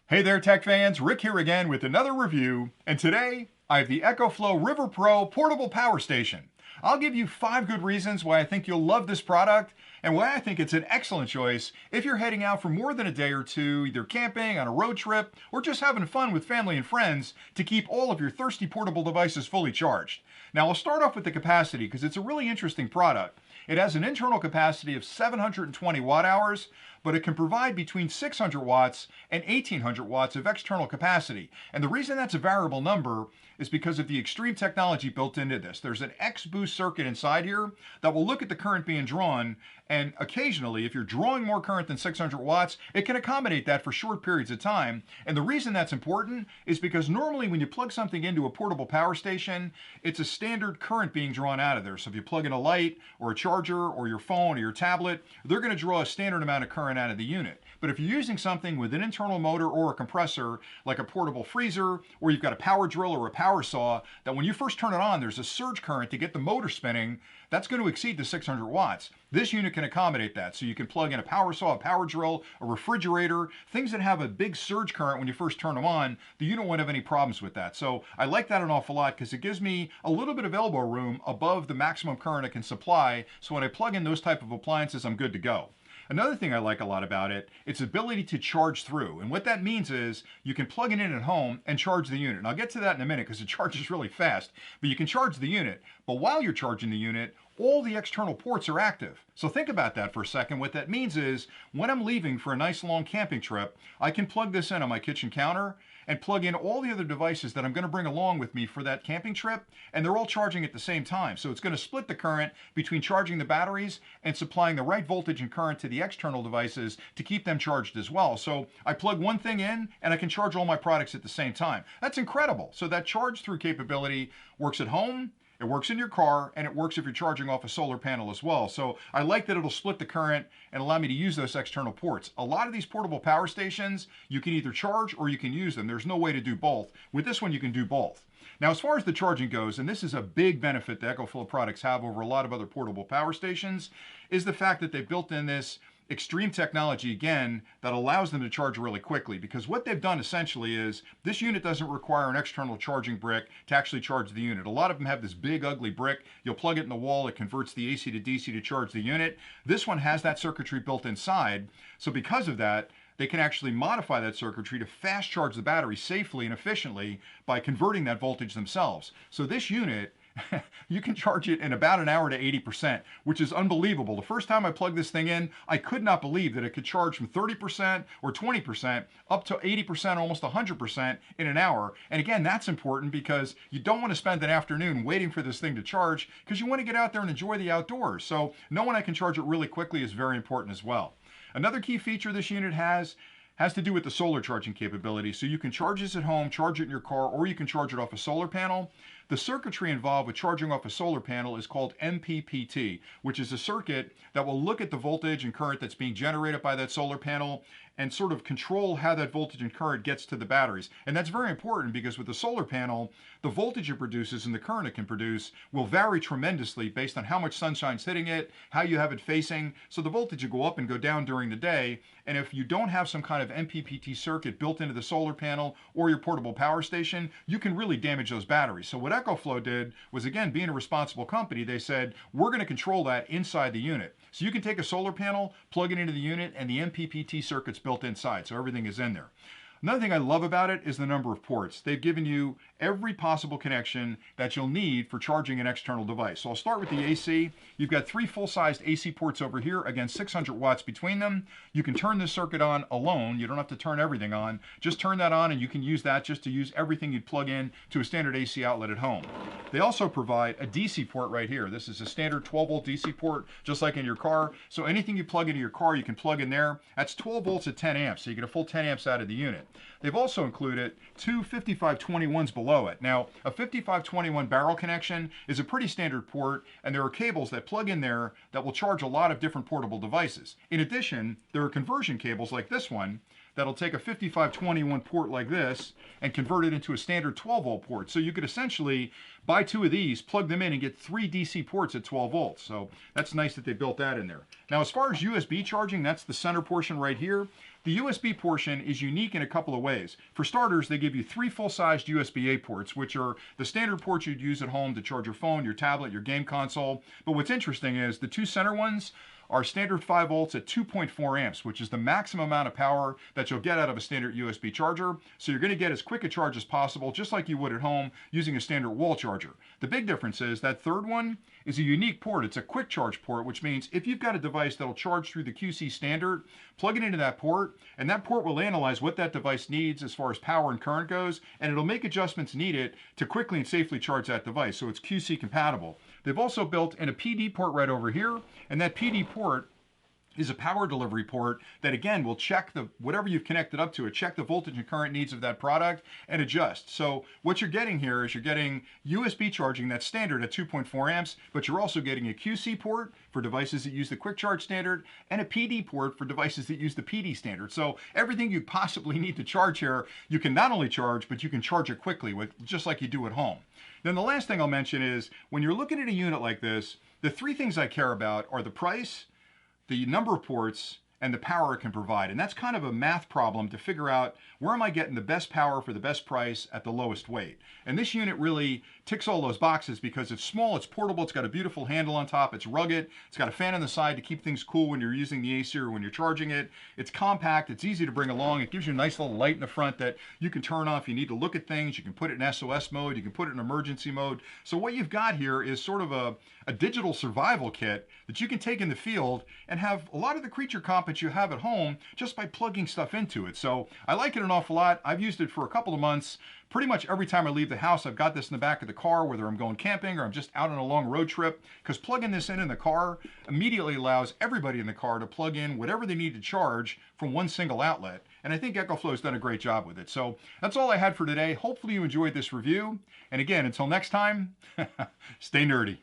Hey there, tech fans. Rick here again with another review, and today I have the EcoFlow River Pro Portable Power Station. I'll give you 5 good reasons why I think you'll love this product and why I think it's an excellent choice if you're heading out for more than a day or two, either camping, on a road trip, or just having fun with family and friends to keep all of your thirsty portable devices fully charged. Now, I'll start off with the capacity because it's a really interesting product. It has an internal capacity of 720 watt hours, but it can provide between 600 watts and 1800 watts of external capacity. And the reason that's a variable number is because of the extreme technology built into this. There's an X-boost circuit inside here that will look at the current being drawn, and occasionally, if you're drawing more current than 600 watts, it can accommodate that for short periods of time. And the reason that's important is because normally when you plug something into a portable power station, it's a standard current being drawn out of there. So if you plug in a light or a charger or your phone or your tablet, they're going to draw a standard amount of current out of the unit. But if you're using something with an internal motor or a compressor, like a portable freezer, or you've got a power drill or a power saw, that when you first turn it on, there's a surge current to get the motor spinning, that's going to exceed the 600 watts. This unit can accommodate that. So you can plug in a power saw, a power drill, a refrigerator, things that have a big surge current when you first turn them on. The unit won't have any problems with that. So I like that an awful lot because it gives me a little bit of elbow room above the maximum current it can supply. So when I plug in those type of appliances, I'm good to go. Another thing I like a lot about it, its ability to charge through. And what that means is you can plug it in at home and charge the unit. And I'll get to that in a minute because it charges really fast. But you can charge the unit. But while you're charging the unit, all the external ports are active. So think about that for a second. What that means is when I'm leaving for a nice long camping trip, I can plug this in on my kitchen counter and plug in all the other devices that I'm going to bring along with me for that camping trip, and they're all charging at the same time. So it's going to split the current between charging the batteries and supplying the right voltage and current to the external devices to keep them charged as well. So I plug one thing in and I can charge all my products at the same time. That's incredible. So that charge through capability works at home, it works in your car, and it works if you're charging off a solar panel as well. So I like that it'll split the current and allow me to use those external ports. A lot of these portable power stations, you can either charge or you can use them. There's no way to do both. With this one, you can do both. Now, as far as the charging goes, and this is a big benefit the EcoFlow products have over a lot of other portable power stations, is the fact that they've built in this extreme technology again that allows them to charge really quickly, because what they've done essentially is this unit doesn't require an external charging brick to actually charge the unit. A lot of them have this big ugly brick. You'll plug it in the wall, it converts the AC to DC to charge the unit. This one has that circuitry built inside, so because of that, they can actually modify that circuitry to fast charge the battery safely and efficiently by converting that voltage themselves. So this unit, you can charge it in about an hour to 80%, which is unbelievable. The first time I plugged this thing in, I could not believe that it could charge from 30% or 20% up to 80%, almost 100% in an hour. And again, that's important because you don't want to spend an afternoon waiting for this thing to charge because you want to get out there and enjoy the outdoors. So knowing I can charge it really quickly is very important as well. Another key feature this unit has to do with the solar charging capability. So you can charge this at home, charge it in your car, or you can charge it off a solar panel. The circuitry involved with charging off a solar panel is called MPPT, which is a circuit that will look at the voltage and current that's being generated by that solar panel and sort of control how that voltage and current gets to the batteries. And that's very important because with the solar panel, the voltage it produces and the current it can produce will vary tremendously based on how much sunshine's hitting it, how you have it facing. So the voltage will go up and go down during the day. And if you don't have some kind of MPPT circuit built into the solar panel or your portable power station, you can really damage those batteries. So what EcoFlow did was, again, being a responsible company, they said, we're going to control that inside the unit. So you can take a solar panel, plug it into the unit, and the MPPT circuit's built inside, so everything is in there. Another thing I love about it is the number of ports. They've given you every possible connection that you'll need for charging an external device. So I'll start with the AC. You've got 3 full-sized AC ports over here, again 600 watts between them. You can turn this circuit on alone. You don't have to turn everything on. Just turn that on and you can use that just to use everything you'd plug in to a standard AC outlet at home. They also provide a DC port right here. This is a standard 12-volt DC port, just like in your car. So anything you plug into your car, you can plug in there. That's 12 volts at 10 amps, so you get a full 10 amps out of the unit. They've also included 2 5521s below it. Now, a 5521 barrel connection is a pretty standard port, and there are cables that plug in there that will charge a lot of different portable devices. In addition, there are conversion cables like this one that'll take a 5521 port like this and convert it into a standard 12 volt port. So you could essentially buy 2 of these, plug them in, and get 3 DC ports at 12 volts. So that's nice that they built that in there. Now, as far as USB charging, that's the center portion right here. The USB portion is unique in a couple of ways. For starters, they give you 3 full-sized USB-A ports, which are the standard ports you'd use at home to charge your phone, your tablet, your game console. But what's interesting is the 2 center ones are standard 5 volts at 2.4 amps, which is the maximum amount of power that you'll get out of a standard USB charger. So you're going to get as quick a charge as possible, just like you would at home using a standard wall charger. The big difference is that third one is a unique port. It's a quick charge port, which means if you've got a device that'll charge through the QC standard, plug it into that port, and that port will analyze what that device needs as far as power and current goes, and it'll make adjustments needed to quickly and safely charge that device, so it's QC compatible. They've also built in a PD port right over here, and that PD port is a power delivery port that, again, will check whatever you've connected up to it, check the voltage and current needs of that product and adjust. So what you're getting here is you're getting USB charging that's standard at 2.4 amps, but you're also getting a QC port for devices that use the quick charge standard and a PD port for devices that use the PD standard. So everything you possibly need to charge here, you can not only charge, but you can charge it quickly with just like you do at home. Then the last thing I'll mention is when you're looking at a unit like this, the 3 things I care about are the price, the number of ports, and the power it can provide. And that's kind of a math problem to figure out where am I getting the best power for the best price at the lowest weight. And this unit really ticks all those boxes because it's small, it's portable, it's got a beautiful handle on top, it's rugged, it's got a fan on the side to keep things cool when you're using the AC or when you're charging it. It's compact, it's easy to bring along, it gives you a nice little light in the front that you can turn off. You need to look at things, you can put it in SOS mode, you can put it in emergency mode. So what you've got here is sort of a digital survival kit that you can take in the field and have a lot of the creature comp that you have at home just by plugging stuff into it. So I like it an awful lot. I've used it for a couple of months. Pretty much every time I leave the house, I've got this in the back of the car, whether I'm going camping or I'm just out on a long road trip, because plugging this in the car immediately allows everybody in the car to plug in whatever they need to charge from one single outlet. And I think EcoFlow's done a great job with it. So that's all I had for today. Hopefully you enjoyed this review. And again, until next time, stay nerdy.